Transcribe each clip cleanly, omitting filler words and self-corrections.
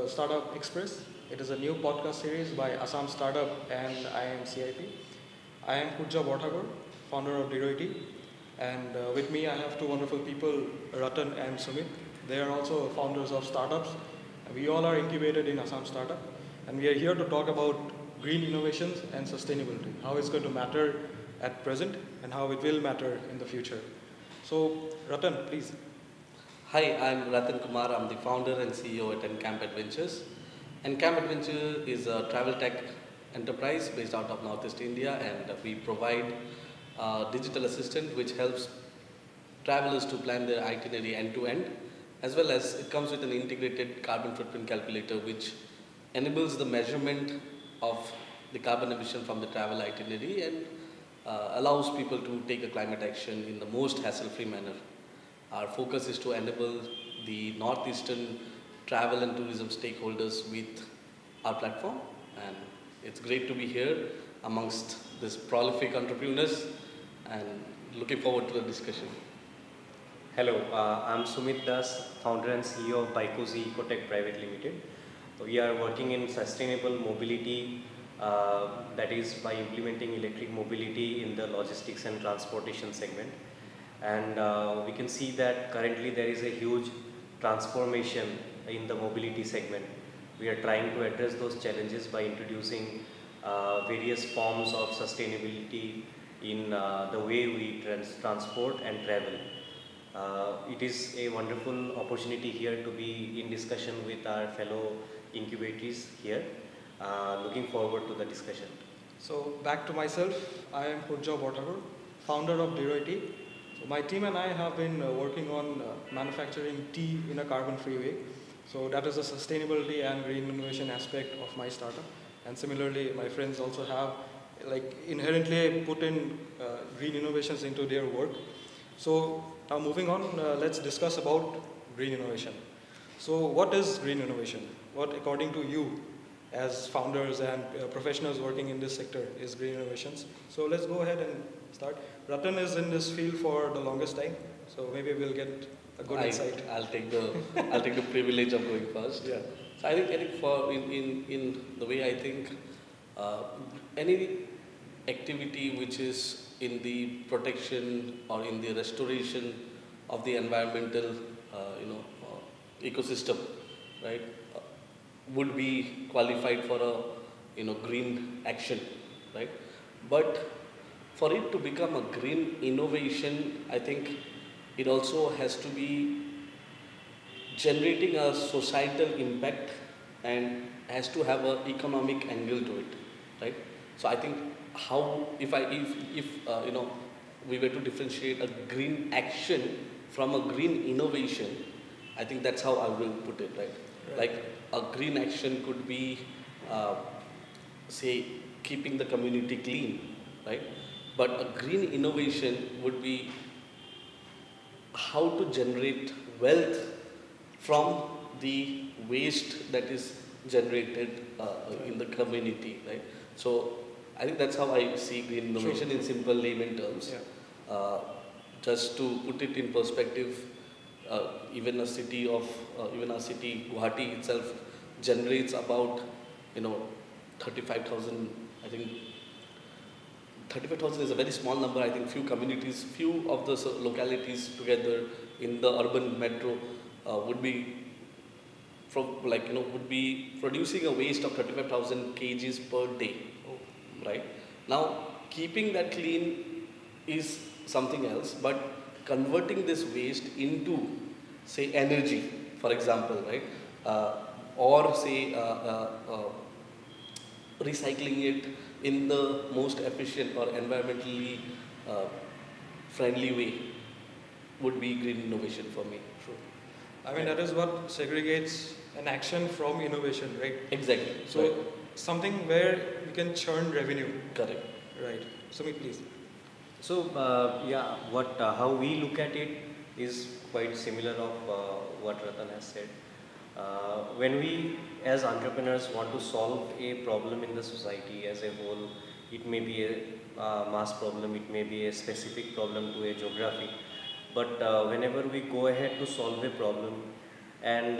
Startup Express. It is a new podcast series by Assam Startup and IMCIP. I am Borthakur, founder of Deroi, and with me I have two wonderful people, Ratan and Sumit. They are also founders of startups. We all are incubated in Assam Startup, and we are here to talk about green innovations and sustainability, how it's going to matter at present and how it will matter in the future. So, Ratan, please. Hi, I'm Ratan Kumar. I'm the founder and CEO at Encamp Adventures. Encamp Adventure is a travel tech enterprise based out of Northeast India, and we provide a digital assistant which helps travelers to plan their itinerary end to end, as well as it comes with an integrated carbon footprint calculator which enables the measurement of the carbon emission from the travel itinerary and allows people to take a climate action in the most hassle-free manner. Our focus is to enable the northeastern travel and tourism stakeholders with our platform, and it's great to be here amongst these prolific entrepreneurs and looking forward to the discussion. Hello, I'm Sumit Das, founder and CEO of Bikozee Ecotech Private Limited. We are working in sustainable mobility, that is by implementing electric mobility in the logistics and transportation segment. And we can see that currently there is a huge transformation in the mobility segment. We are trying to address those challenges by introducing various forms of sustainability in the way we transport and travel. It is a wonderful opportunity here to be in discussion with our fellow incubators here. Looking forward to the discussion. So back to myself, I am Borthakur, founder of Deroi. So my team and I have been working on manufacturing tea in a carbon-free way. So that is the sustainability and green innovation aspect of my startup. And similarly, my friends also have inherently put in green innovations into their work. So now moving on, let's discuss about green innovation. So what is green innovation? What, according to you, as founders and professionals working in this sector, is green innovations? So let's go ahead and start. Ratan is in this field for the longest time, so maybe we'll get a good insight. I'll take the privilege of going first. Yeah. So I think for in the way I think any activity which is in the protection or in the restoration of the environmental ecosystem, right, would be qualified for a green action, right? But for it to become a green innovation, I think it also has to be generating a societal impact and has to have an economic angle to it, right? So I think how if we were to differentiate a green action from a green innovation, I think that's how I will put it, right? Like a green action could be, say, keeping the community clean, right? But a green innovation would be how to generate wealth from the waste that is generated in the community, right? So I think that's how I see green innovation in simple layman terms. Yeah. Just to put it in perspective, even our city, Guwahati itself, generates about 35,000. I think 35,000 is a very small number. I think few of the localities together in the urban metro would be producing a waste of 35,000 kgs per day. Right? Now, keeping that clean is something else, but converting this waste into, say, energy, for example, right? Or say recycling it in the most efficient or environmentally friendly way would be green innovation for me. True. I mean, that is what segregates an action from innovation, right? Exactly. So right. Something where you can churn revenue. Correct. Right. Sumit, please. So how we look at it is quite similar of what Ratan has said. When we as entrepreneurs want to solve a problem in the society as a whole, it may be a mass problem, it may be a specific problem to a geography, but whenever we go ahead to solve a problem, and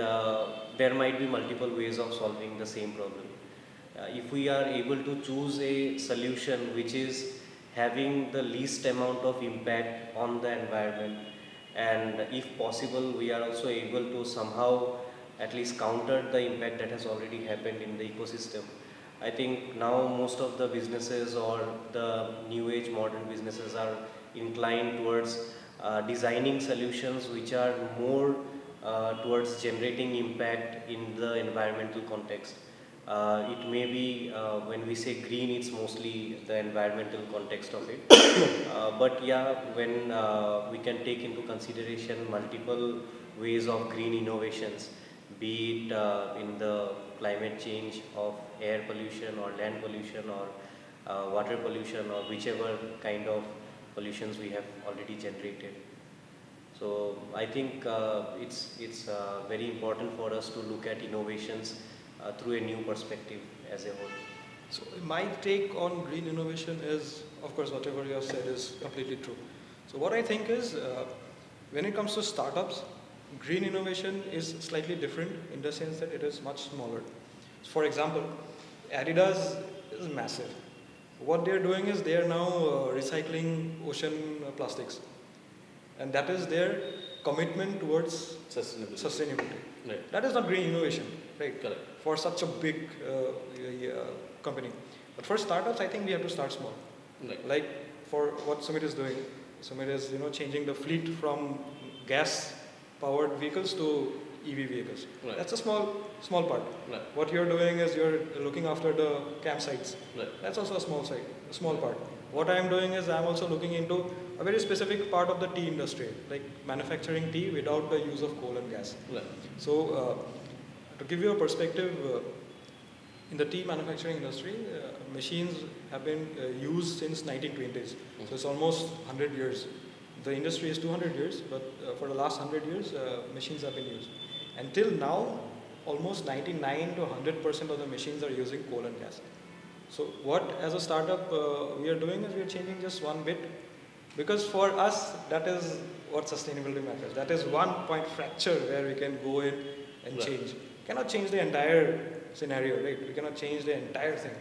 there might be multiple ways of solving the same problem. If we are able to choose a solution which is having the least amount of impact on the environment, and if possible we are also able to somehow at least counter the impact that has already happened in the ecosystem, I think now most of the businesses or the new age modern businesses are inclined towards designing solutions which are more towards generating impact in the environmental context. It may be when we say green, it's mostly the environmental context of it. But yeah, when we can take into consideration multiple ways of green innovations, be it in the climate change of air pollution or land pollution or water pollution or whichever kind of pollutions we have already generated. So I think it's very important for us to look at innovations through a new perspective as a whole. So my take on green innovation is, of course, whatever you have said is completely true. So what I think is, when it comes to startups, green innovation is slightly different in the sense that it is much smaller. For example, Adidas is massive. What they are doing is they are now recycling ocean plastics, and that is their commitment towards sustainability. Right. That is not green innovation, right? Correct. For such a big company. But for startups, I think we have to start small. Right. Like for what Sumit is doing. Sumit is changing the fleet from gas-powered vehicles to EV vehicles. Right. That's a small part. Right. What you're doing is you're looking after the campsites. Right. That's also a small part. What I'm doing is I'm also looking into a very specific part of the tea industry, like manufacturing tea without the use of coal and gas. Right. So, to give you a perspective, in the tea manufacturing industry, machines have been used since 1920s. So it's almost 100 years. The industry is 200 years, but for the last 100 years, machines have been used. Until now, almost 99 to 100% of the machines are using coal and gas. So what, as a startup, we are doing is we are changing just one bit, because for us, that is what sustainability matters. That is one point fracture where we can go in and change. Cannot change the entire scenario, right? We cannot change the entire thing.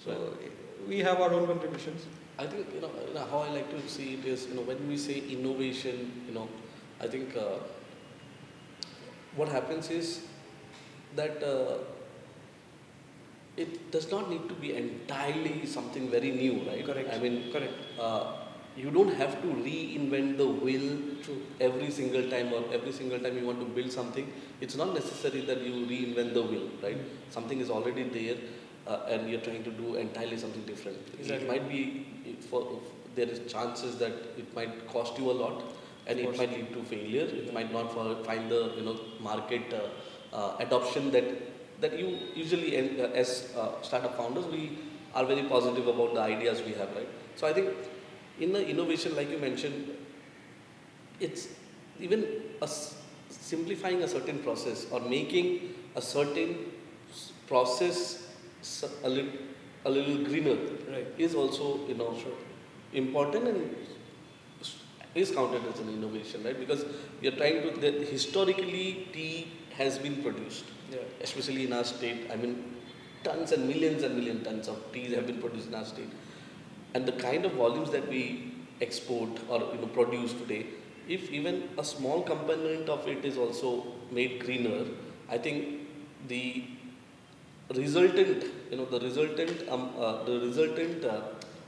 So we have our own contributions. I think how I like to see it is when we say innovation, I think what happens is that it does not need to be entirely something very new, right? Correct. I mean, correct. You don't have to reinvent the wheel every single time, or every single time you want to build something. It's not necessary that you reinvent the wheel, right? Something is already there, and you're trying to do entirely something different. Exactly. It might be, there is chances that it might cost you a lot, and it might lead to failure. It might not find the market adoption that you usually, as startup founders, we are very positive about the ideas we have, right? So I think in the innovation, like you mentioned, it's even simplifying a certain process or making a certain process a little greener, Right. is also important and is counted as an innovation, right? Because we are trying to, historically tea has been produced, especially in our state. I mean, tons and millions tons of teas have been produced in our state. And the kind of volumes that we export or produce today, if even a small component of it is also made greener, I think the resultant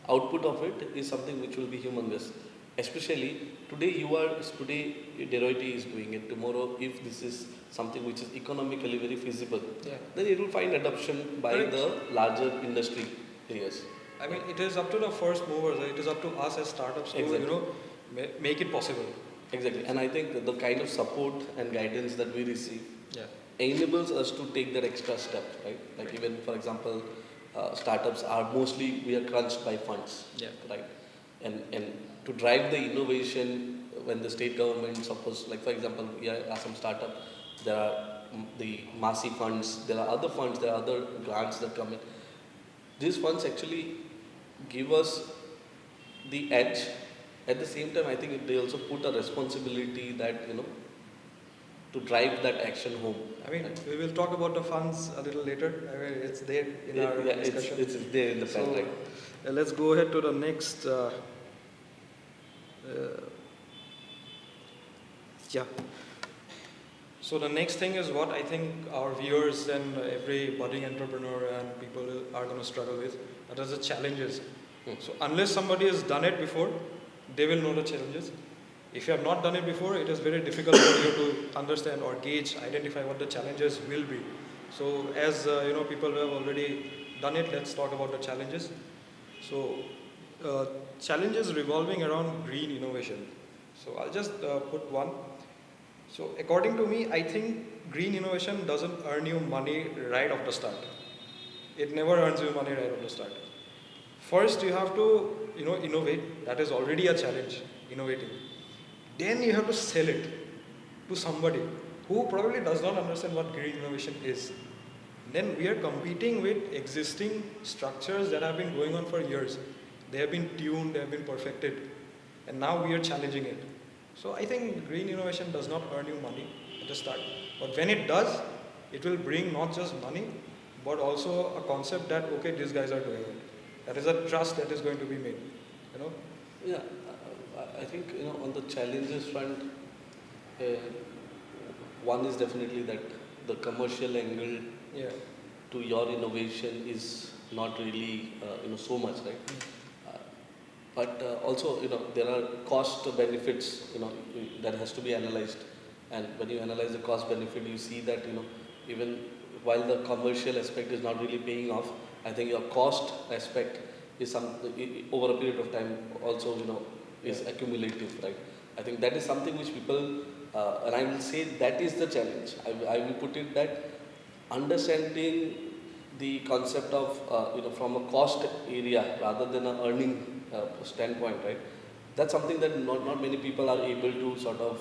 output of it is something which will be humongous. Especially today, Deroi tea is doing it. Tomorrow, if this is something which is economically very feasible, then it will find adoption by the larger industry players. I mean, it is up to the first movers. It is up to us as startups to make it possible. Exactly, and I think that the kind of support and guidance that we receive enables us to take that extra step, right? Like even, for example, startups we are crunched by funds, right? And to drive the innovation, when the state government, suppose, like for example, we are some startup, there are the MASI funds, there are other funds, there are other grants that come in. These funds actually give us the edge. At the same time, I think they also put a responsibility that to drive that action home. I mean, we will talk about the funds a little later. I mean, it's there in our discussion. It's there in the plan, So right? let's go ahead to the next. Yeah. So the next thing is what I think our viewers and every budding entrepreneur and people are going to struggle with. That is the challenges. So unless somebody has done it before, they will know the challenges. If you have not done it before, it is very difficult for you to understand or gauge, identify what the challenges will be. So as people who have already done it, let's talk about the challenges. So challenges revolving around green innovation. So I'll just put one. So according to me, I think green innovation doesn't earn you money right off the start. It never earns you money right off the start. First, you have to, innovate. That is already a challenge, innovating. Then you have to sell it to somebody who probably does not understand what green innovation is. Then we are competing with existing structures that have been going on for years. They have been tuned, they have been perfected, and now we are challenging it. So I think green innovation does not earn you money at the start. But when it does, it will bring not just money, but also a concept that, okay, these guys are doing it. That is a trust that is going to be made, Yeah, I think, on the challenges front, one is definitely that the commercial angle to your innovation is not really, so much, right? But also, there are cost benefits, that has to be analyzed. And when you analyze the cost benefit, you see that, even while the commercial aspect is not really paying off, I think your cost aspect is over a period of time also, is accumulative, right? I think that is something which people, and I will say that is the challenge. I will put it that understanding the concept of, from a cost area rather than an earning standpoint, right? That's something that not many people are able to sort of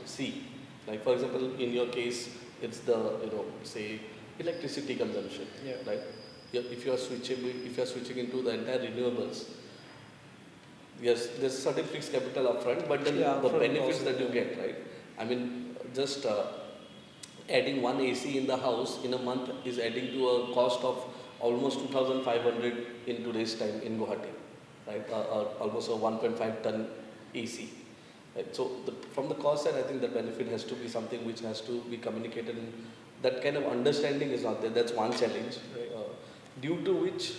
see. Like for example, in your case, it's the, say, electricity consumption, right? If you are switching into the entire renewables, yes, there's a certain fixed capital upfront, but then the benefits that you get, right? I mean, just adding one AC in the house in a month is adding to a cost of almost 2,500 in today's time in Guwahati, right? Almost a 1.5 ton AC. Right? So from the cost side, I think the benefit has to be something which has to be communicated, and that kind of understanding is not there. That's one challenge, due to which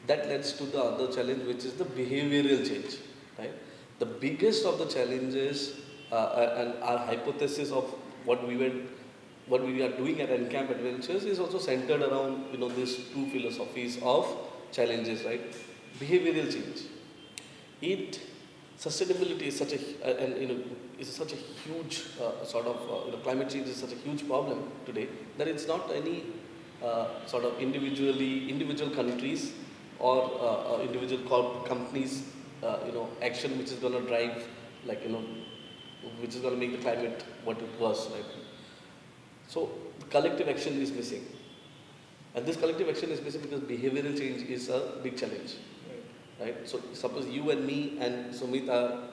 that leads to the other challenge, which is the behavioral change. Right? The biggest of the challenges and our hypothesis of what we are doing at Encamp Adventures is also centered around these two philosophies of challenges, right? Behavioral change. Sustainability is such a huge sort of climate change is such a huge problem today that it's not any sort of individual countries or individual companies action which is going to drive which is going to make the climate what it was, right? So collective action is missing, and this collective action is missing because behavioral change is a big challenge. Right? So suppose you and me and Sumit are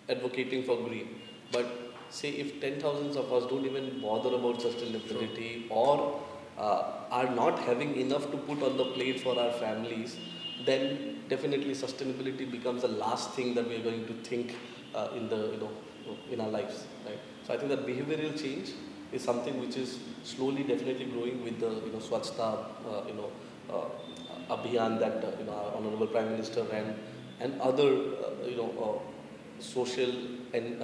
advocating for green, but say if 10,000 of us don't even bother about sustainability or are not having enough to put on the plate for our families, then definitely sustainability becomes the last thing that we are going to think in our lives. Right? So I think that behavioral change is something which is slowly definitely growing with the Swachhta Abhiyan that our Honorable Prime Minister and other social and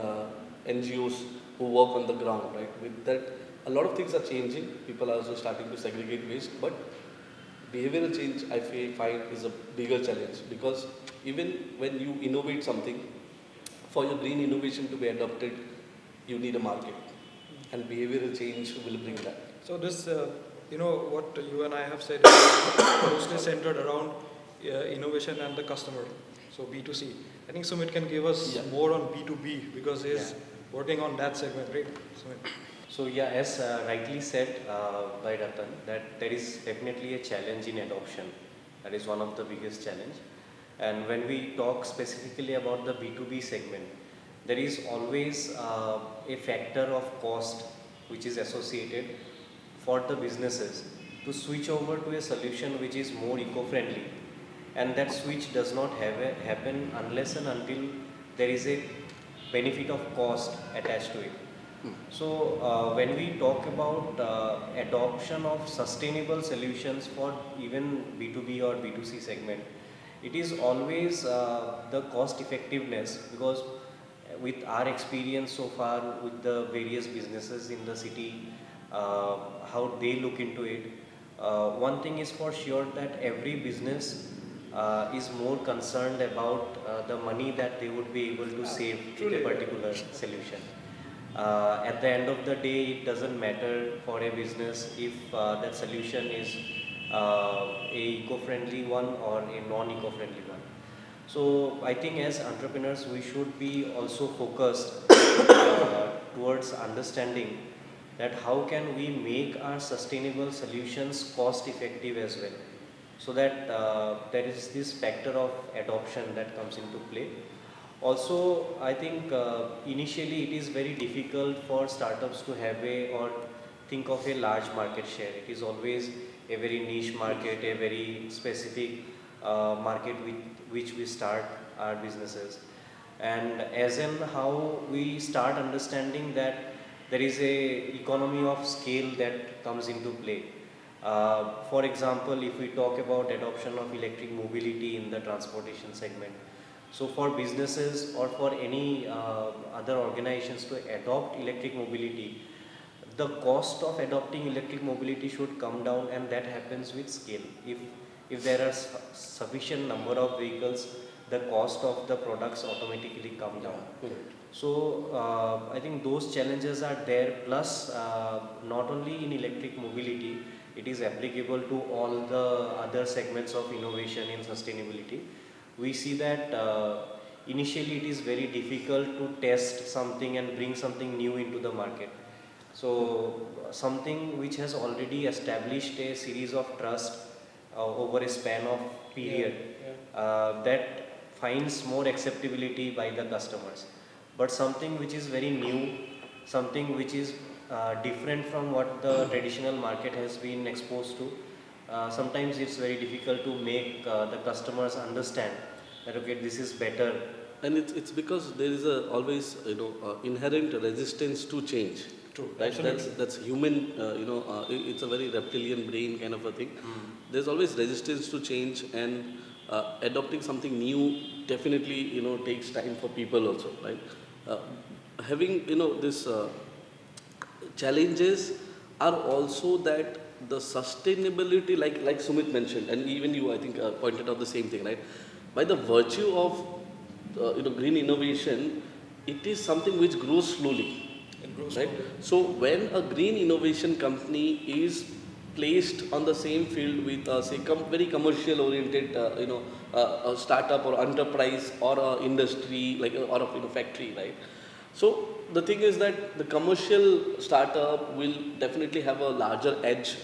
NGOs who work on the ground, right? With that, a lot of things are changing. People are also starting to segregate waste, but behavioral change I find is a bigger challenge, because even when you innovate something, for your green innovation to be adopted, you need a market, and behavioral change will bring that. So this, what you and I have said is mostly centered around innovation and the customer. So B2C. I think Sumit can give us more on B2B because he's working on that segment, right? Sumit. So as rightly said by Ratan, that there is definitely a challenge in adoption. That is one of the biggest challenge. And when we talk specifically about the B2B segment, there is always a factor of cost which is associated for the businesses to switch over to a solution which is more eco-friendly, and that switch does not happen unless and until there is a benefit of cost attached to it. So when we talk about adoption of sustainable solutions for even B2B or B2C segment, it is always the cost effectiveness, because with our experience so far with the various businesses in the city, how they look into it, one thing is for sure, that every business is more concerned about the money that they would be able to save with a particular solution. At the end of the day, it doesn't matter for a business if that solution is a eco-friendly one or a non-eco-friendly one. So I think as entrepreneurs, we should be also focused towards understanding that how can we make our sustainable solutions cost effective as well, so that there is this factor of adoption that comes into play. Also, I think initially it is very difficult for startups to have or think of a large market share. It is always a very niche market, a very specific market with which we start our businesses. And as in how we start understanding that there is a economy of scale that comes into play. For example, if we talk about adoption of electric mobility in the transportation segment, so for businesses or for any other organizations to adopt electric mobility, the cost of adopting electric mobility should come down, and that happens with scale. If there are sufficient number of vehicles, the cost of the products automatically come down. So I think those challenges are there. Plus, not only in electric mobility, it is applicable to all the other segments of innovation in sustainability. We see that initially it is very difficult to test something and bring something new into the market. So something which has already established a series of trust over a span of period, that finds more acceptability by the customers. But something which is very new, something which is different from what the traditional market has been exposed to, sometimes it's very difficult to make the customers understand that okay, this is better. And it's because there is always inherent resistance to change. True. Right? That's human. It's a very reptilian brain kind of a thing. There's always resistance to change, and adopting something new definitely takes time for people also. Right? Having this challenges are also that the sustainability, like Sumit mentioned, and even you, I think, pointed out the same thing, right? By the virtue of green innovation, it is something which grows slowly. Right? So when a green innovation company is placed on the same field with say very commercial oriented a startup or enterprise or a industry or a factory, right? So the thing is that the commercial startup will definitely have a larger edge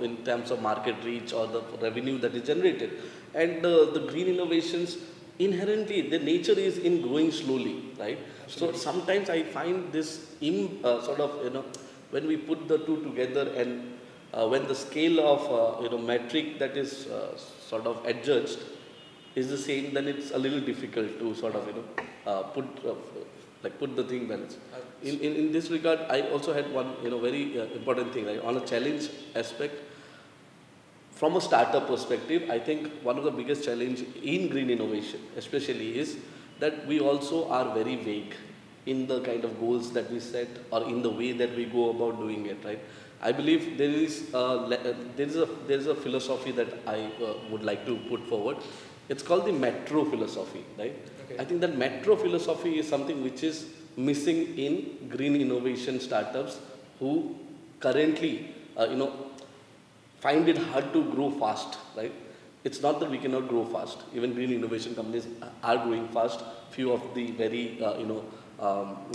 in terms of market reach or the revenue that is generated, and the green innovations inherently the nature is in growing slowly, right? Absolutely. So sometimes I find this when we put the two together, and when the scale of metric that is sort of adjudged is the same, then it's a little difficult to sort of put the thing balance. In this regard, I also had one very important thing, right? On a challenge aspect. From a startup perspective, I think one of the biggest challenge in green innovation especially is that we also are very vague in the kind of goals that we set or in the way that we go about doing it, right? I believe there is a philosophy that I would like to put forward. It's called the metro philosophy, right? Okay. I think that metro philosophy is something which is missing in green innovation startups who currently find it hard to grow fast, right? It's not that we cannot grow fast. Even green innovation companies are growing fast. Few of the very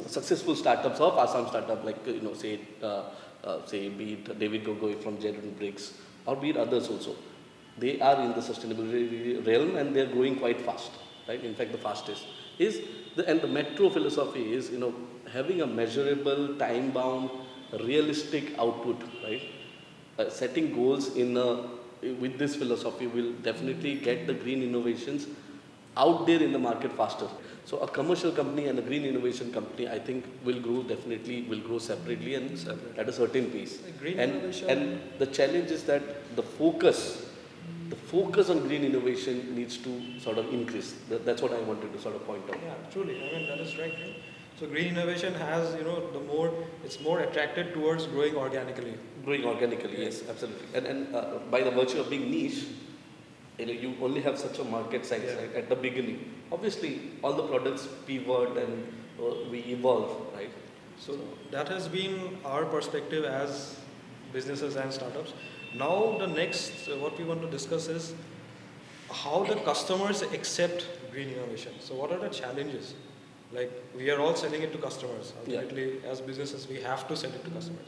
successful startups of Assam startup, like say be it David Gogoi from Jet Bricks, or be it others also, they are in the sustainability realm and they are growing quite fast, right? In fact, the fastest is and the metro philosophy is, having a measurable, time-bound, realistic output, right? Setting goals with this philosophy will definitely get the green innovations out there in the market faster. So a commercial company and a green innovation company, I think, will grow separately and at a certain pace. Green And innovation. and the challenge is that the focus on green innovation needs to sort of increase. That's what I wanted to sort of point out. Yeah, truly. I mean, that is right. Right? So green innovation has, it's more attracted towards growing organically. Growing organically, yes, absolutely. And by the virtue of being niche, you only have such a market size, right, at the beginning. Obviously, all the products pivot and we evolve, right? So that has been our perspective as businesses and startups. Now the next, what we want to discuss is how the customers accept green innovation. So what are the challenges? Like we are all selling it to customers. Ultimately, as businesses, we have to sell it to customers.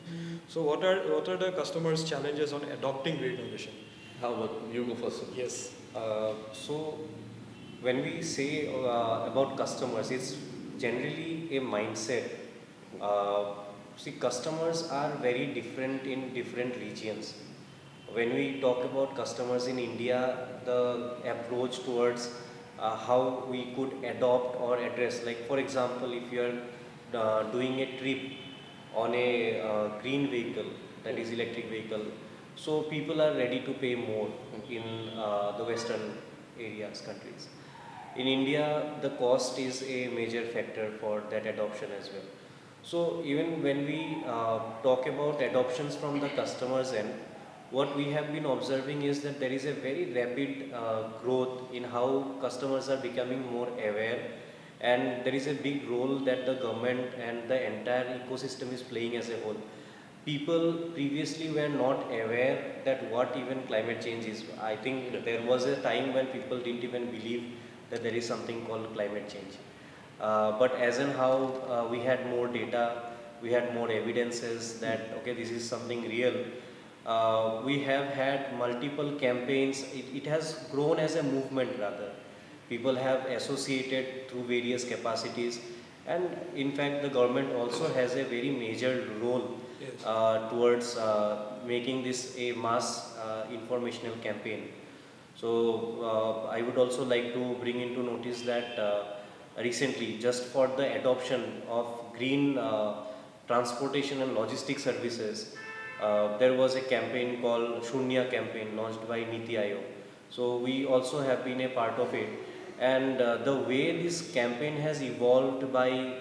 So what are the customers' challenges on adopting green innovation? How about you go first? Yes. So when we say about customers, it's generally a mindset. See, customers are very different in different regions. When we talk about customers in India, the approach towards how we could adopt or address, like for example, if you are doing a trip on a green vehicle, that is electric vehicle, so people are ready to pay more in the Western areas, countries. In India, the cost is a major factor for that adoption as well. So even when we talk about adoptions from the customers end, what we have been observing is that there is a very rapid growth in how customers are becoming more aware, and there is a big role that the government and the entire ecosystem is playing as a whole. People previously were not aware that what even climate change is. I think there was a time when people didn't even believe that there is something called climate change. But as and how we had more data, we had more evidences that okay, this is something real. We have had multiple campaigns. It has grown as a movement rather. People have associated through various capacities, and in fact the government also has a very major role towards making this a mass informational campaign. So I would also like to bring into notice that recently, just for the adoption of green transportation and logistics services, there was a campaign called Surjya campaign launched by Niti Aayog. So we also have been a part of it, and the way this campaign has evolved by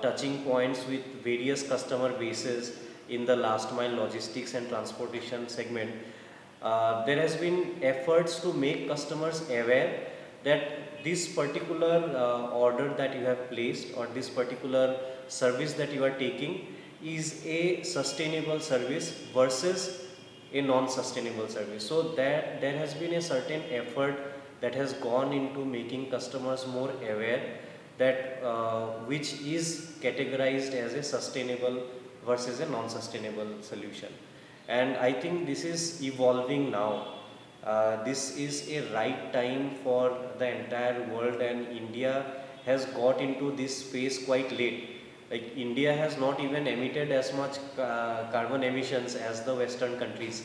touching points with various customer bases in the last mile logistics and transportation segment, there has been efforts to make customers aware that this particular order that you have placed or this particular service that you are taking is a sustainable service versus a non-sustainable service. So that there has been a certain effort that has gone into making customers more aware that which is categorized as a sustainable versus a non-sustainable solution. And I think this is evolving now. This is a right time for the entire world, and India has got into this space quite late. Like India has not even emitted as much carbon emissions as the Western countries.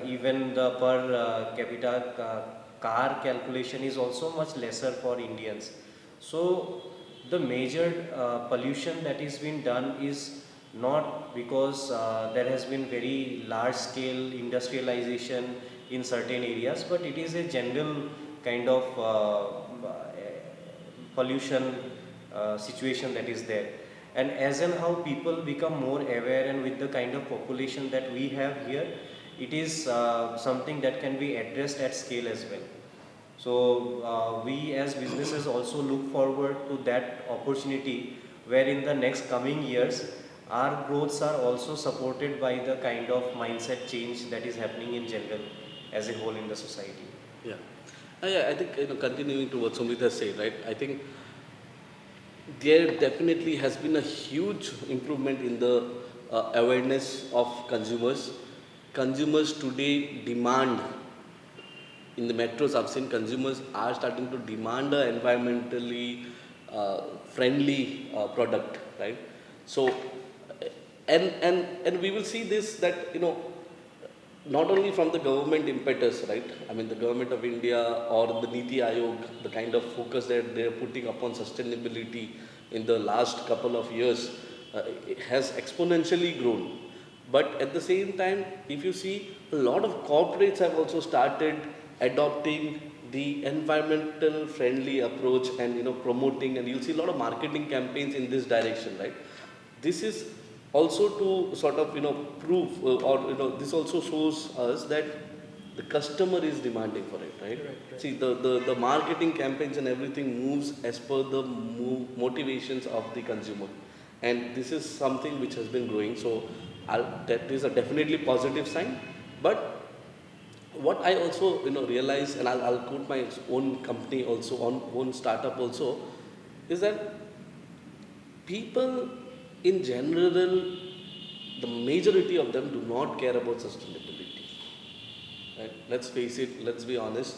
Even the per capita car calculation is also much lesser for Indians. So the major pollution that is being done is not because there has been very large scale industrialization in certain areas, but it is a general kind of pollution situation that is there. And as and how people become more aware, and with the kind of population that we have here, it is something that can be addressed at scale as well. So we as businesses also look forward to that opportunity, where in the next coming years our growths are also supported by the kind of mindset change that is happening in general as a whole in the society. Yeah. I think continuing to what Sumit has said, right? I think there definitely has been a huge improvement in the awareness of consumers. Consumers today demand in the metros, I've seen consumers are starting to demand an environmentally friendly product, right? So, and we will see this that, not only from the government impetus, right? I mean, the government of India or the Niti Aayog, the kind of focus that they're putting upon sustainability in the last couple of years it has exponentially grown. But at the same time, if you see, a lot of corporates have also started adopting the environmental friendly approach and promoting, and you'll see a lot of marketing campaigns in this direction, right? This is also to sort of prove or this also shows us that the customer is demanding for it, right? Right. See, the marketing campaigns and everything moves as per the motivations of the consumer, and this is something which has been growing. So that is a definitely positive sign. But what I also realize, and I'll quote my own company also, own startup also, is that people in general, the majority of them do not care about sustainability. Right? Let's face it, let's be honest.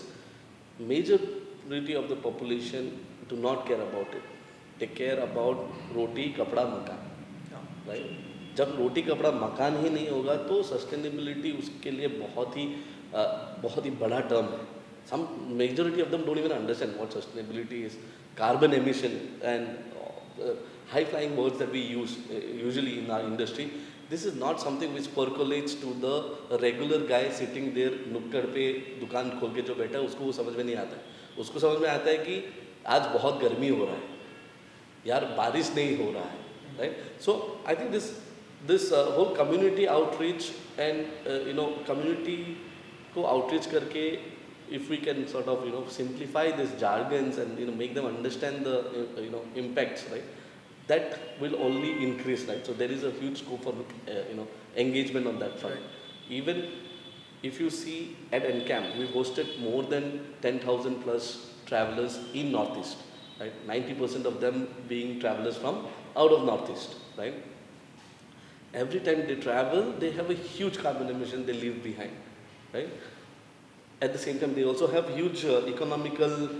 Majority of the population do not care about it. They care about roti, kapda, makan. Right? जब रोटी कपड़ा मकान ही नहीं होगा तो sustainability उसके लिए बहुत ही बड़ा टर्म है. Some majority of them don't even understand what sustainability is. Carbon emission and high flying words that we use usually in our industry. This is not something which percolates to the regular guy sitting there नुक्कड़ पे दुकान खोल के जो बैठा है उसको वो समझ में नहीं आता है. उसको समझ में आता है कि आज बहुत गर्मी हो रहा है, यार बारिश नहीं हो रहा है, right? So I think this whole community outreach and community को outreach करके, if we can sort of simplify these jargons and make them understand the impacts, right? That will only increase, right? So there is a huge scope for engagement on that front. Right. Even if you see at Encamp, we hosted more than 10,000 plus travelers in Northeast, right? 90% of them being travelers from out of Northeast, right? Every time they travel, they have a huge carbon emission they leave behind, right? At the same time, they also have huge economical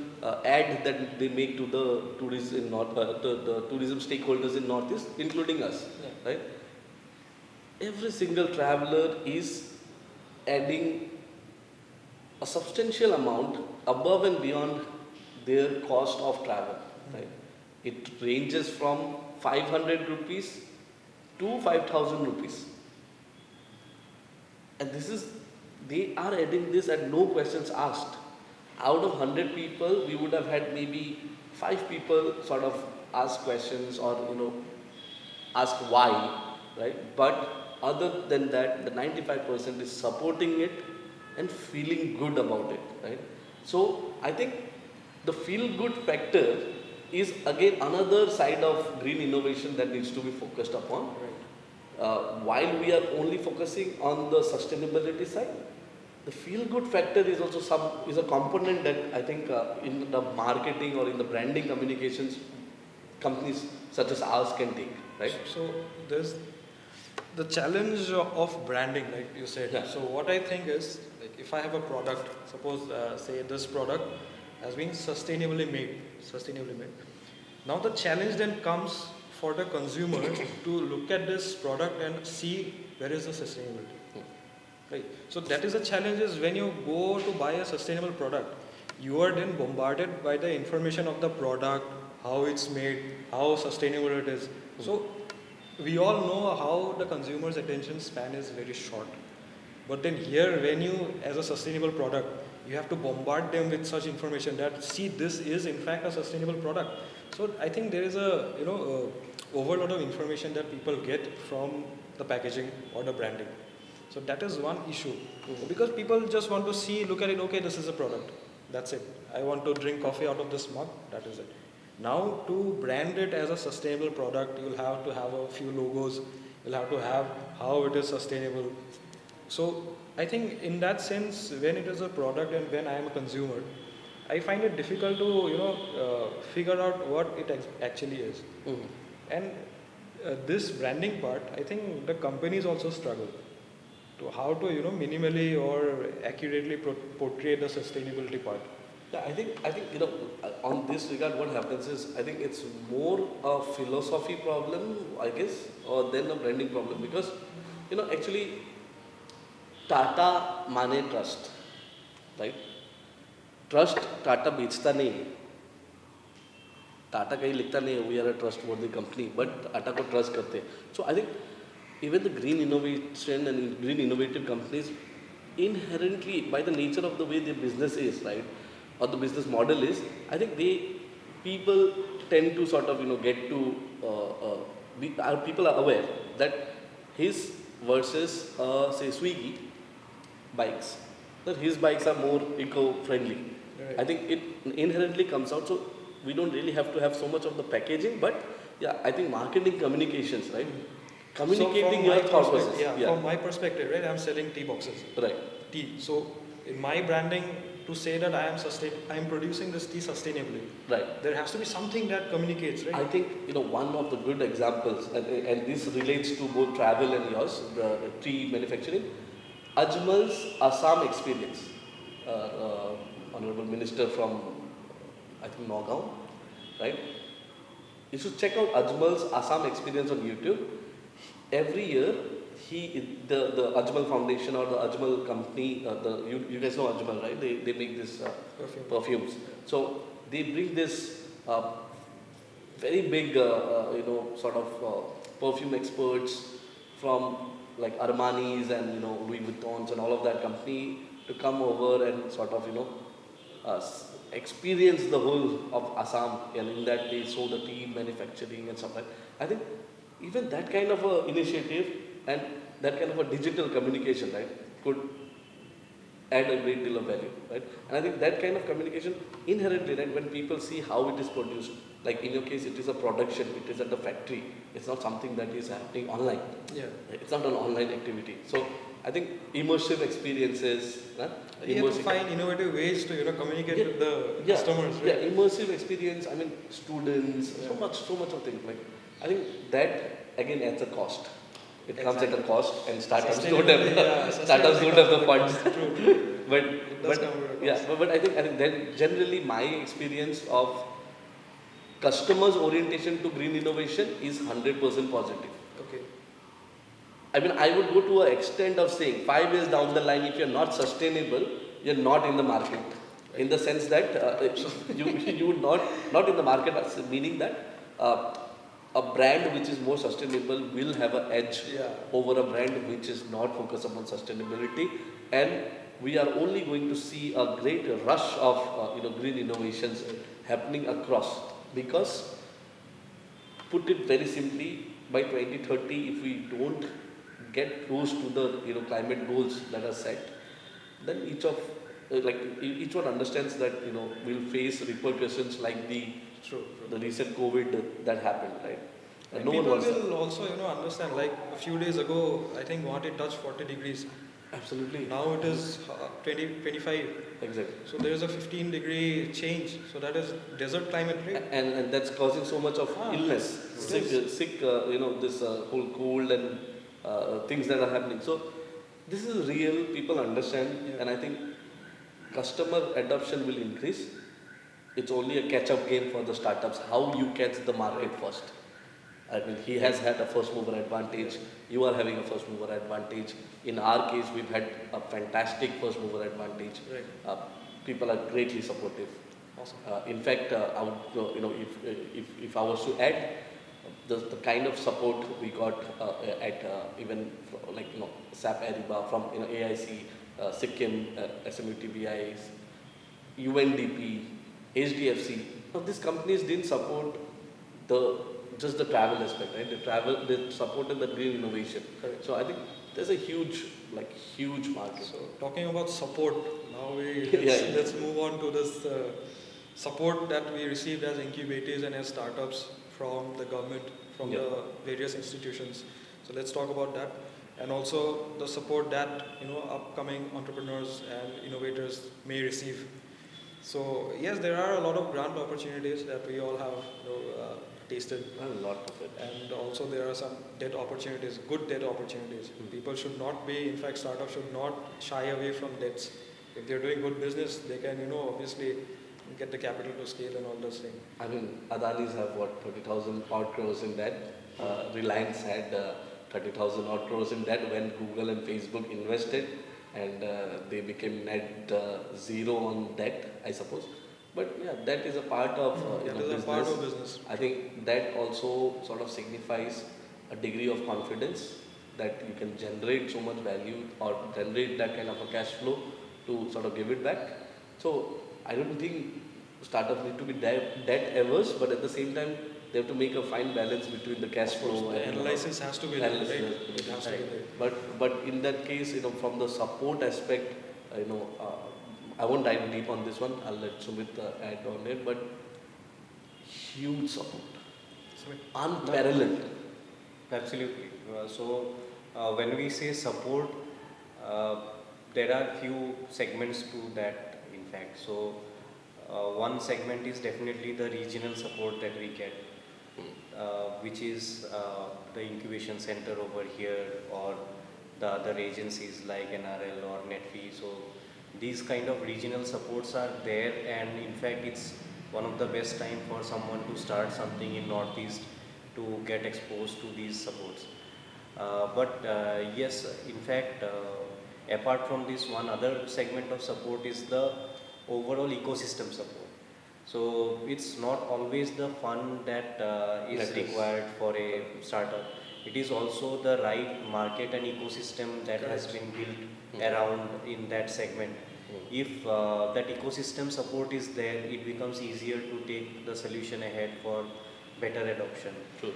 add that they make to the tourism the tourism stakeholders in Northeast, including us, Yeah. right? Every single traveler is adding a substantial amount above and beyond their cost of travel, right? It ranges from 500 rupees to 5,000 rupees. And they are adding this at no questions asked. Out of 100 people, we would have had maybe 5 people sort of ask questions or, ask why, right? But other than that, the 95% is supporting it and feeling good about it, right? So I think the feel good factor is again another side of green innovation that needs to be focused upon. Right. While we are only focusing on the sustainability side, the feel good factor is also is a component that I think in the marketing or in the branding communications companies such as ours can take, right? So there's the challenge of branding, like you said. Yeah. So what I think is, like, if I have a product, suppose say this product has been sustainably made. Now the challenge then comes for the consumer to look at this product and see where is the sustainability. Right. So that is a challenge, is when you go to buy a sustainable product, you are then bombarded by the information of the product, how it's made, how sustainable it is. So we all know how the consumer's attention span is very short. But then here, when you, as a sustainable product, you have to bombard them with such information that, see, this is in fact a sustainable product. So I think there is a overload of information that people get from the packaging or the branding. So that is one issue. Because people just want to see, look at it, okay, this is a product. That's it. I want to drink coffee out of this mug, that is it. Now to brand it as a sustainable product, you'll have to have a few logos, you'll have to have how it is sustainable. So I think in that sense, when it is a product and when I am a consumer, I find it difficult to figure out what it actually is. And this branding part, I think the companies also struggle. to how to minimally or accurately portray the sustainability part. Yeah, I think on this regard, what happens is I think it's more a philosophy problem, I guess, or then a branding problem because actually Tata माने trust, right? Trust Tata बेचता नहीं है. टाटा कहीं लिखता नहीं है we are a trustworthy company but Tata को trust करते हैं so I think even the green innovation and green innovative companies inherently by the nature of the way their business is right or the business model is I think people tend to sort of get to people are aware that his versus say Swiggy bikes that his bikes are more eco-friendly. Right. I think it inherently comes out so we don't really have to have so much of the packaging but yeah I think marketing communications right communicating so your thought process. Yeah, from my perspective, right, I'm selling tea boxes. Right. Tea. So in my branding, to say that I am producing this tea sustainably. Right. There has to be something that communicates, right? I think one of the good examples, and this relates to both travel and yours, the tea manufacturing. Ajmal's Assam experience. Honorable Minister from I think Nagaon, right? You should check out Ajmal's Assam experience on YouTube. Every year, the Ajmal Foundation or the Ajmal company, you guys know Ajmal, right? They make this perfumes. So they bring this very big, sort of perfume experts from like Armani's and Louis Vuitton's and all of that company to come over and sort of experience the whole of Assam, and in that they show the tea manufacturing and stuff like that. I think even that kind of a initiative and that kind of a digital communication, right, could add a great deal of value, right? And I think that kind of communication inherently, right, when people see how it is produced, like in your case, it is a production, it is at the factory, it's not something that is happening online. Yeah. It's not an online activity. So I think immersive experiences. You have to find innovative ways to communicate with the customers, right? Yeah, immersive experience. I mean, students, so much of things. Like I think that again adds a cost. It comes at a cost, and startups don't have the funds. True. but I think that generally my experience of customers' orientation to green innovation is 100% positive. Okay. I mean, I would go to an extent of saying 5 years down the line, if you're not sustainable, you're not in the market. Right. In the sense that you would not in the market, meaning that a brand which is more sustainable will have an edge over a brand which is not focused upon sustainability, and we are only going to see a great rush of green innovations happening across, because put it very simply, by 2030 if we don't get close to the climate goals that are set, then each one understands that we'll face repercussions like the recent COVID that happened, right? And people will also understand, like a few days ago I think Guwahati touched 40 degrees. Absolutely. Now it is 25. Exactly. So there is a 15-degree change. So that is desert climate, right? And that's causing so much of illness, sick, this whole cold and things that are happening. So this is real. People understand, and I think customer adoption will increase. It's only a catch-up game for the startups. How you catch the market first. I mean, he has had a first mover advantage. You are having a first mover advantage. In our case, we've had a fantastic first mover advantage. Right. People are greatly supportive. Awesome. In fact, I would, if I was to add the kind of support we got at even SAP Ariba from AIC, Sikkim, SMUTBI, UNDP, HDFC. Now, these companies didn't support just the travel aspect, right? They supported the green innovation. Correct. So I think there's a huge market. So talking about support, now let's move on to this support that we received as incubators and as startups from the government, from the various institutions. So let's talk about that, and also the support that upcoming entrepreneurs and innovators may receive. So yes, there are a lot of grant opportunities that we all have tasted, A lot of it. and also there are some debt opportunities, good debt opportunities. People should not be, in fact, startups should not shy away from debts. If they're doing good business, they can, obviously get the capital to scale and all those things. I mean, Adani's have what, 30,000 odd crores in debt. Reliance had 30,000 odd crores in debt when Google and Facebook invested, and they became net zero on debt, I suppose. But yeah, that is a part of That is business. a part of business. I think that also sort of signifies a degree of confidence that you can generate so much value or generate that kind of a cash flow to sort of give it back. So I don't think startups need to be debt averse, but at the same time they have to make a fine balance between the cash flow The and analysis has to be there, right? analysis. It has to be there. But in that case, from the support aspect, I won't dive deep on this one. I'll let Sumit add on it. But huge support, unparalleled. Absolutely. When we say support, there are few segments to that, in fact. One segment is definitely the regional support that we get, which is the incubation center over here or the other agencies like NRL or Netfee. So these kind of regional supports are there, and in fact it's one of the best time for someone to start something in Northeast to get exposed to these supports. Yes, in fact, apart from this, one other segment of support is the overall ecosystem support. So it's not always the fund that is required for a startup. It is also the right market and ecosystem that has been built around in that segment. If that ecosystem support is there, it becomes easier to take the solution ahead for better adoption. True.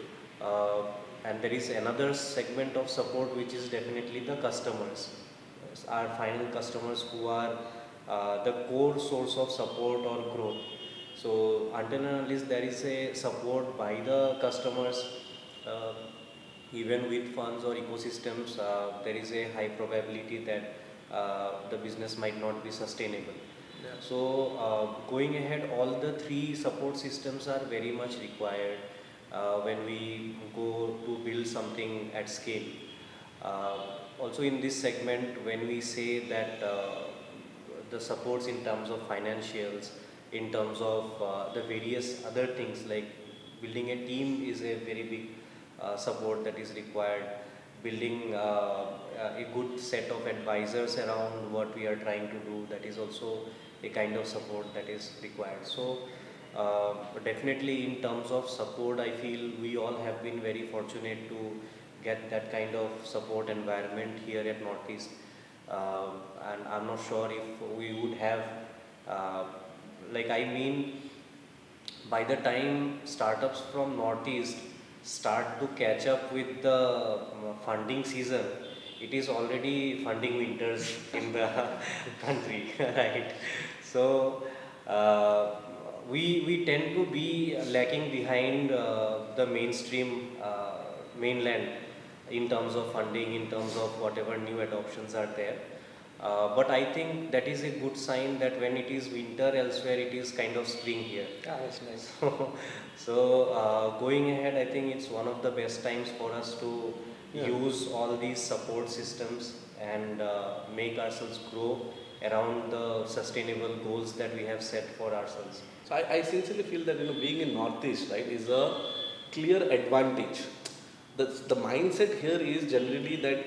And there is another segment of support which is definitely the customers, our final customers who are the core source of support or growth. So until and unless there is a support by the customers, even with funds or ecosystems, there is a high probability that the business might not be sustainable. Yeah. So going ahead, all the three support systems are very much required when we go to build something at scale. Also in this segment, when we say that the supports in terms of financials, in terms of the various other things like building a team is a very big support that is required. Building a good set of advisors around what we are trying to do, that is also a kind of support that is required. So definitely in terms of support, I feel we all have been very fortunate to get that kind of support environment here at Northeast. And I'm not sure if we would have, by the time startups from Northeast start to catch up with the funding season, it is already funding winters in the country, right? So we tend to be lagging behind the mainstream mainland in terms of funding, in terms of whatever new adoptions are there. But I think that is a good sign that when it is winter elsewhere, it is kind of spring here. Yeah, that's nice. So going ahead, I think it's one of the best times for us to use all these support systems and make ourselves grow around the sustainable goals that we have set for ourselves. So I sincerely feel that being in Northeast, right, is a clear advantage. The mindset here is generally that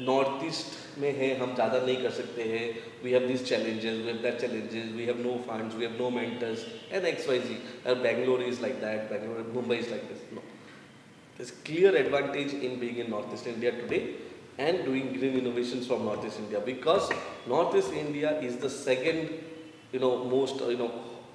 Northeast में है हम ज़्यादा नहीं कर सकते हैं. We have these challenges, we have that challenges, we have no funds, we have no mentors, and XYZ. Bangalore is like that, Mumbai is like this. No, there's clear advantage in being in Northeast India today and doing green innovations from Northeast India, because Northeast India is the second, most,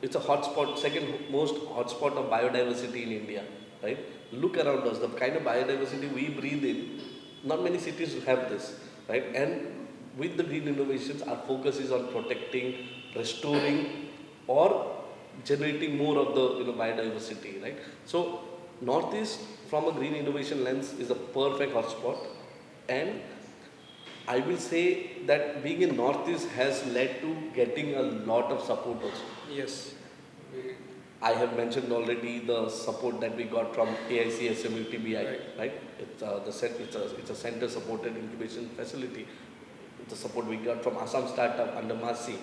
it's a hotspot, second most hotspot of biodiversity in India, right? Look around us, the kind of biodiversity we breathe in, not many cities have this, right? And with the green innovations, our focus is on protecting, restoring, or generating more of the biodiversity, right? So Northeast, from a green innovation lens, is a perfect hotspot, and I will say that being in Northeast has led to getting a lot of support also. Yes. We, I have mentioned already the support that we got from AICSMUTBI, Right. right? It's a center supported incubation facility. The support we got from Assam Startup under Masi,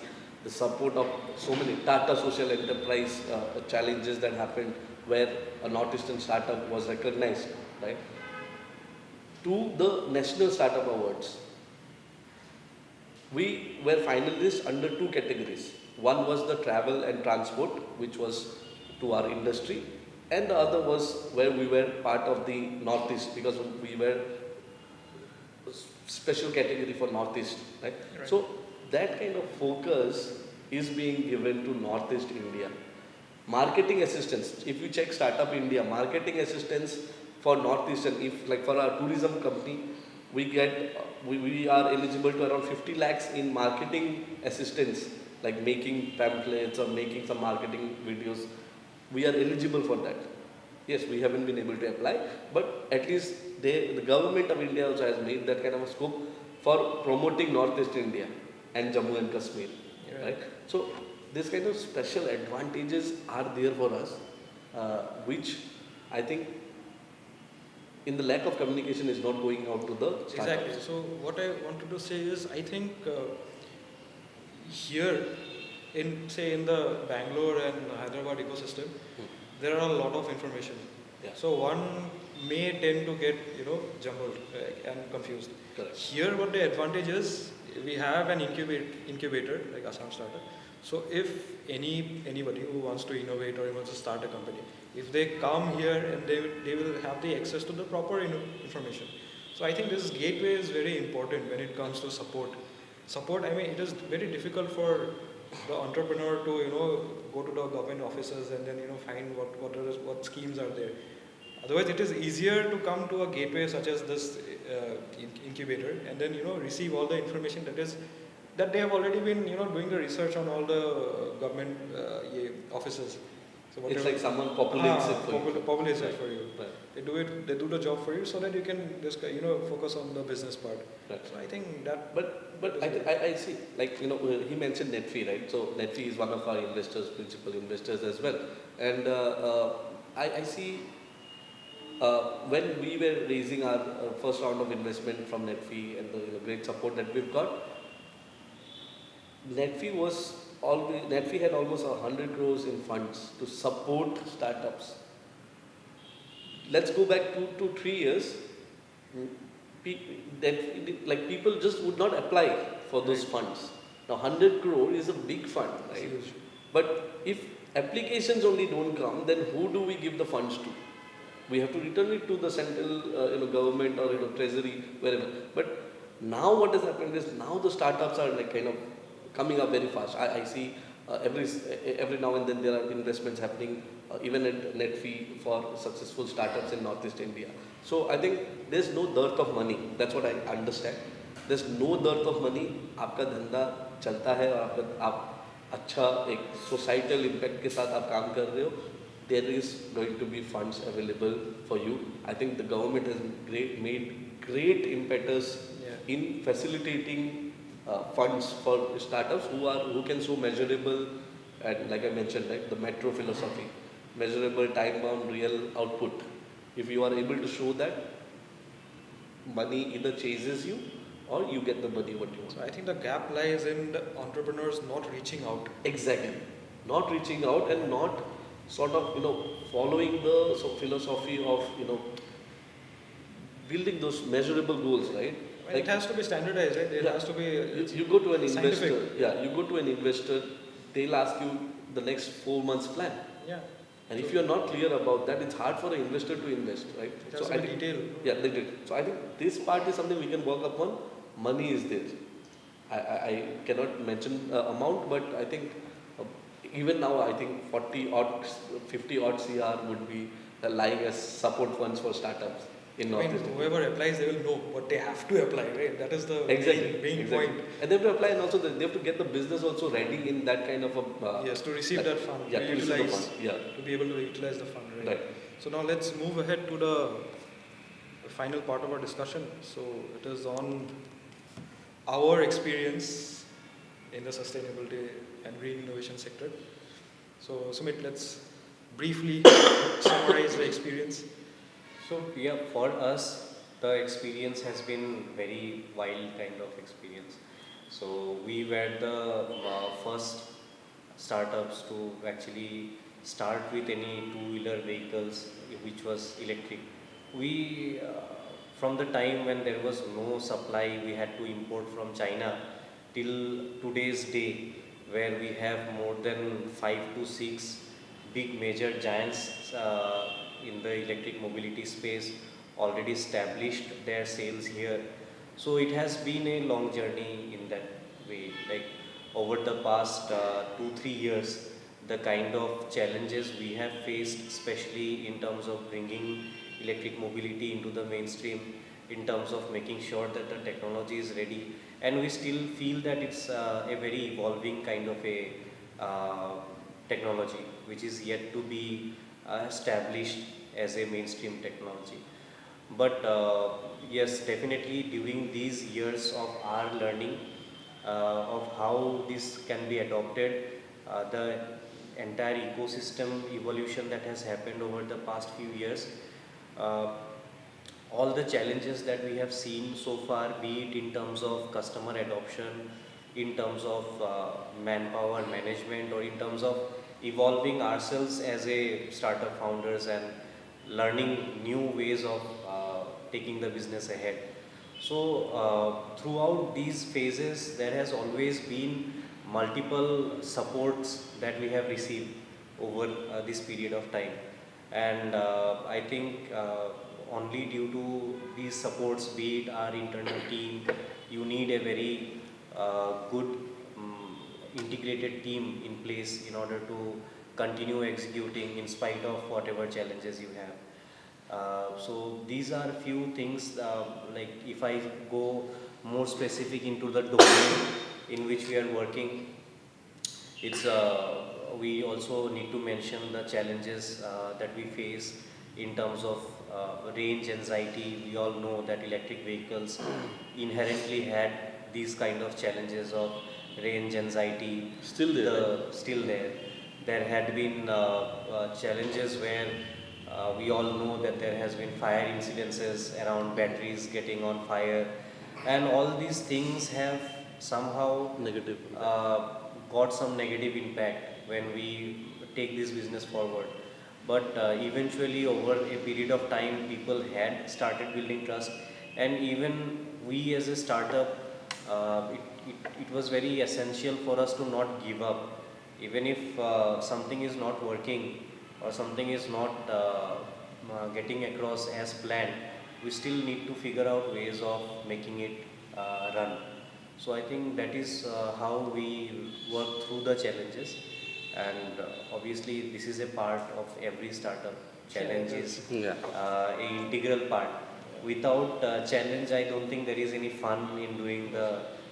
the support of so many Tata Social Enterprise challenges that happened where a Northeastern startup was recognized, right? To the National Startup Awards. We were finalists under two categories. One was the travel and transport, which was to our industry, and the other was where we were part of the Northeast because we were special category for Northeast, right? Right. So that kind of focus is being given to Northeast India. Marketing assistance, if you check Startup India, marketing assistance for Northeastern, if like for our tourism company, we are eligible to around 50 lakhs in marketing assistance, like making pamphlets or making some marketing videos. We are eligible for that. Yes, we haven't been able to apply, but at least the government of India also has made that kind of a scope for promoting Northeast India and Jammu and Kashmir, right? So this kind of special advantages are there for us, which I think in the lack of communication is not going out to the startups. exactly. So what I wanted to say is, I think here, in say in the Bangalore and Hyderabad ecosystem, there are a lot of information. Yeah. So one may tend to get jumbled and confused. Correct. Here, what the advantage is, we have an incubator like Assam Startup. So if anybody who wants to innovate or wants to start a company, if they come here and they will have the access to the proper information. So I think this gateway is very important when it comes to support. Support, I mean, it is very difficult for the entrepreneur to go to the government offices and then find what schemes are there. Otherwise, it is easier to come to a gateway such as this incubator and then receive all the information that they have already been doing the research on all the government offices. So It's like someone populates it for you. Populates it for you. Right. They do the job for you so that you can just focus on the business part. Right. So I think that. But I see, like he mentioned net fee, right? So net fee is one of our investors, principal investors as well, and I see when we were raising our first round of investment from net fee and the great support that we've got. Net fee had almost 100 crores in funds to support startups. Let's go back 2 to 3 years. People just would not apply for those funds. Now 100 crore is a big fund, right? Huge. But if applications only don't come, then who do we give the funds to? We have to return it to the central government or treasury, wherever. But now what has happened is now the startups are like kind of coming up very fast. I see every now and then there are investments happening even at net fee for successful startups in Northeast India. So I think there's no dearth of money. That's what I understand. There's no dearth of money. आपका धंधा चलता है और आप अच्छा एक societal impact के साथ आप काम कर रहे हो. There is going to be funds available for you. I think the government has made great impetus in facilitating funds for startups who can show measurable, and like I mentioned, right, the metro philosophy, measurable, time-bound, real output. If you are able to show that, money either chases you or you get the money what you want. So I think the gap lies in the entrepreneurs not reaching out. Exactly, not reaching out and not sort of following the philosophy of building those measurable goals, right? It has to be standardized, right? It has to be. You go to an investor. scientific. Yeah, you go to an investor. They'll ask you the next 4 months plan. Yeah. And if you're not clear about that, it's hard for an investor to invest, right? It has to be detailed. Yeah, they did. So I think this part is something we can work upon. Money is there. I cannot mention amount, but I think even now I think 40 odd, 50 odd CR would be lying as support funds for startups in Northeast India. Whoever applies, they will know what they have to apply, right? That is the main point. And they have to apply, and also they have to get the business also ready in that kind of a yes, to receive that fund, yeah, to receive the utilize, fund. Yeah. to be able to utilize the fund, right? Right. So now let's move ahead to the final part of our discussion. So it is on our experience in the sustainability and green innovation sector. So Sumit, let's briefly summarize the experience. So yeah, for us, the experience has been very wild kind of experience. So we were the first startups to actually start with any two-wheeler vehicles which was electric. We from the time when there was no supply, we had to import from China till today's day, where we have more than 5 to 6 big major giants in the electric mobility space already established their sales here. So it has been a long journey in that way. Like over the past 2 3 years, the kind of challenges we have faced, especially in terms of bringing electric mobility into the mainstream, in terms of making sure that the technology is ready, and we still feel that it's a very evolving kind of a uh, technology which is yet to be established as a mainstream technology. But yes, definitely during these years of our learning of how this can be adopted, the entire ecosystem evolution that has happened over the past few years, uh, all the challenges that we have seen so far, be it in terms of customer adoption, in terms of manpower management, or in terms of evolving ourselves as a startup founders and learning new ways of taking the business ahead. So throughout these phases, there has always been multiple supports that we have received over this period of time, and I think only due to these supports, be it our internal team, you need a very good integrated team in place in order to continue executing in spite of whatever challenges you have. So these are few things, like if I go more specific into the domain in which we are working, it's we also need to mention the challenges that we face in terms of range anxiety. We all know that electric vehicles inherently had these kind of challenges of range anxiety. Still there, right? Still there. There had been challenges where we all know that there has been fire incidences around batteries getting on fire, and all these things have somehow Negative. got some negative impact when we take this business forward. But eventually, over a period of time, people had started building trust, and even we as a startup, it was very essential for us to not give up. Even if something is not working or something is not getting across as planned, we still need to figure out ways of making it run. So I think that is how we work through the challenges, and obviously this is a part of every startup. Challenge is Yeah. an integral part. Without challenge, I don't think there is any fun in doing the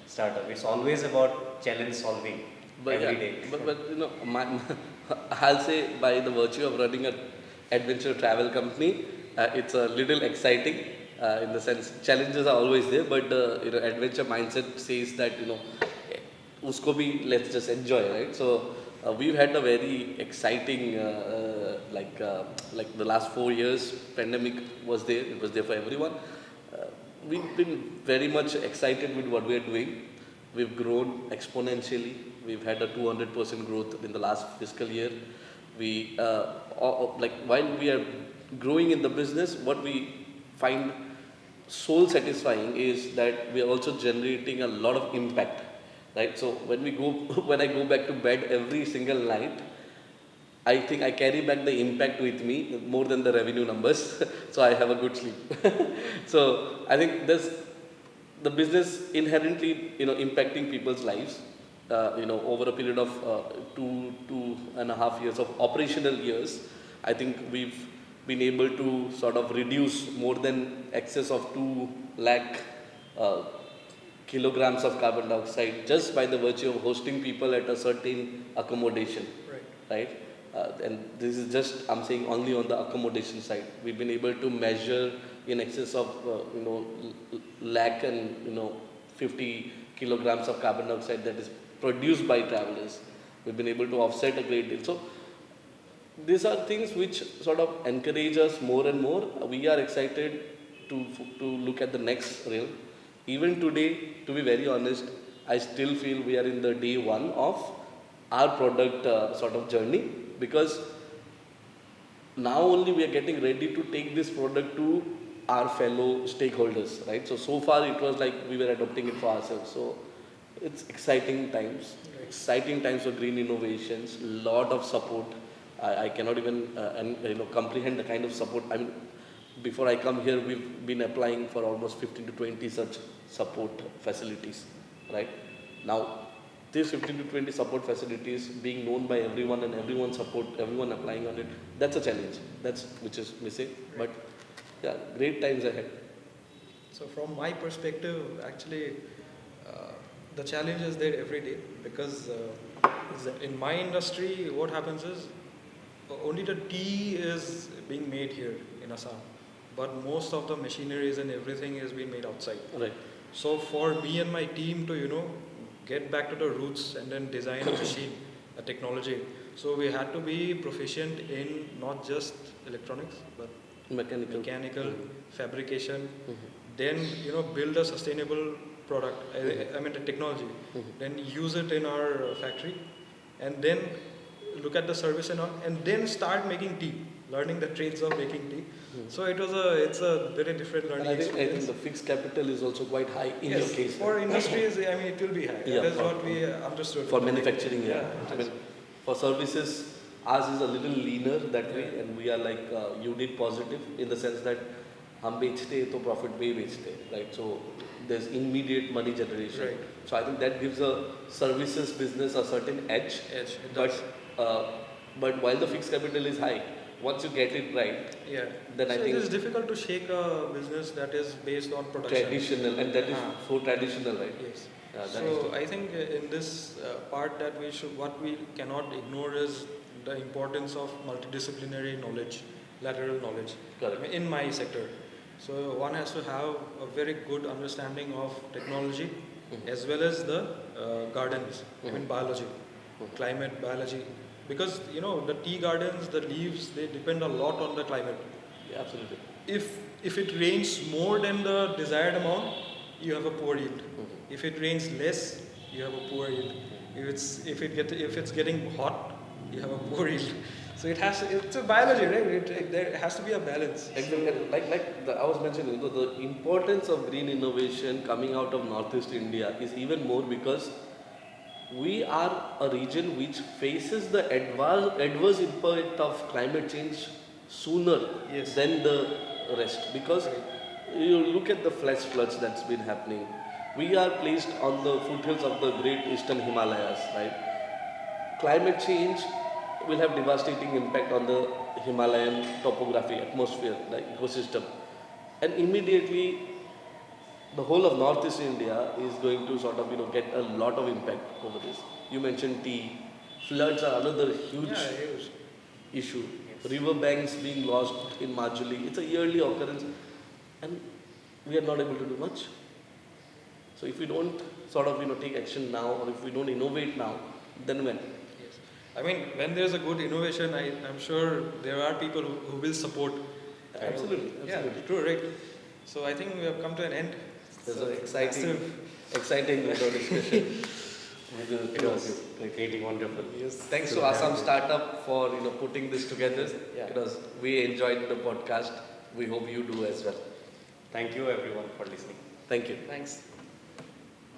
startup. It's always about challenge solving But every yeah, day. but you know, I'll say by the virtue of running an adventure travel company, it's a little exciting in the sense challenges are always there, but the adventure mindset says that usko bhi let's just enjoy, right? So we've had a very exciting like the last 4 years. Pandemic was there; it was there for everyone. Uh, we've been very much excited with what we are doing. We've grown exponentially. We've had a 200% growth in the last fiscal year. We like while we are growing in the business, what we find soul satisfying is that we are also generating a lot of impact, right? So when we go when I go back to bed every single night, I think I carry back the impact with me more than the revenue numbers. So I have a good sleep. So I think this the business inherently impacting people's lives. Over a period of 2.5 years of operational years, I think we've been able to sort of reduce more than excess of 2 lakh uh, kilograms of carbon dioxide just by the virtue of hosting people at a certain accommodation, Right. right? And this is just, I'm saying, only on the accommodation side. We've been able to measure in excess of lakh and 50 kilograms of carbon dioxide that is produced by travelers. We've been able to offset a great deal. So these are things which sort of encourage us more and more. We are excited to look at the next realm. Even today, to be very honest, I still feel we are in the day one of our product sort of journey, because now only we are getting ready to take this product to our fellow stakeholders, right? So far it was like we were adopting it for ourselves. So it's exciting times for green innovations, lot of support. I cannot even comprehend the kind of support. I mean, before I come here, we've been applying for almost 15 to 20 such support facilities, right? Now, these 15 to 20 support facilities being known by everyone and everyone applying on it, that's a challenge. That's which is missing. But yeah, great times ahead. So from my perspective, actually, the challenge is there every day, because in my industry, what happens is only the tea is being made here in Assam, but most of the machineries and everything is being made outside. Right. So for me and my team to get back to the roots and then design a machine, a technology. So we had to be proficient in not just electronics, but mechanical fabrication. Then build a sustainable product. I mean the technology. Then use it in our factory, and then look at the service and all, and then start making tea, learning the trades of making tea. So it's a very different learning experience. I think the fixed capital is also quite high in your case. For industries, I mean, it will be high. Yeah, that is what we understood. For manufacturing, I mean, for services, ours is a little leaner that way, and we are like unit positive in the sense that हम बेचते हैं तो profit में ही बेचते हैं, right? So there's immediate money generation. Right. So I think that gives a services business a certain edge. But while the fixed capital is high, once you get it right, then so I think it is difficult to shake a business that is based on production. Traditional, and that is so traditional, right? Yes. So I think in this part that what we cannot ignore is the importance of multidisciplinary knowledge, lateral knowledge. Correct. In my sector. So one has to have a very good understanding of technology as well as the gardens, I mean biology, climate biology. Because the tea gardens, the leaves, they depend a lot on the climate. Yeah, absolutely. If it rains more than the desired amount, you have a poor yield. If it rains less, you have a poor yield. If it's getting hot, you have a poor yield. So it's a biology, right? There has to be a balance. Exactly. I was mentioning, the importance of green innovation coming out of Northeast India is even more because we are a region which faces the adverse impact of climate change sooner than the rest. Because you look at the flash floods that's been happening. We are placed on the foothills of the great eastern Himalayas, right? Climate change will have devastating impact on the Himalayan topography, atmosphere, the ecosystem. And immediately, the whole of Northeast India is going to sort of, get a lot of impact over this. You mentioned tea. Floods are another huge issue. River banks being lost in Majuli. It's a yearly occurrence. And we are not able to do much. So if we don't sort of, take action now, or if we don't innovate now, then when? I mean, when there's a good innovation, I'm sure there are people who will support. Absolutely. Yeah, true, right? So I think we have come to an end. There's an exciting discussion. It was really wonderful. Yes. Thanks to Assam Startup for putting this together. Because we enjoyed the podcast. We hope you do as well. Thank you everyone for listening. Thank you. Thanks.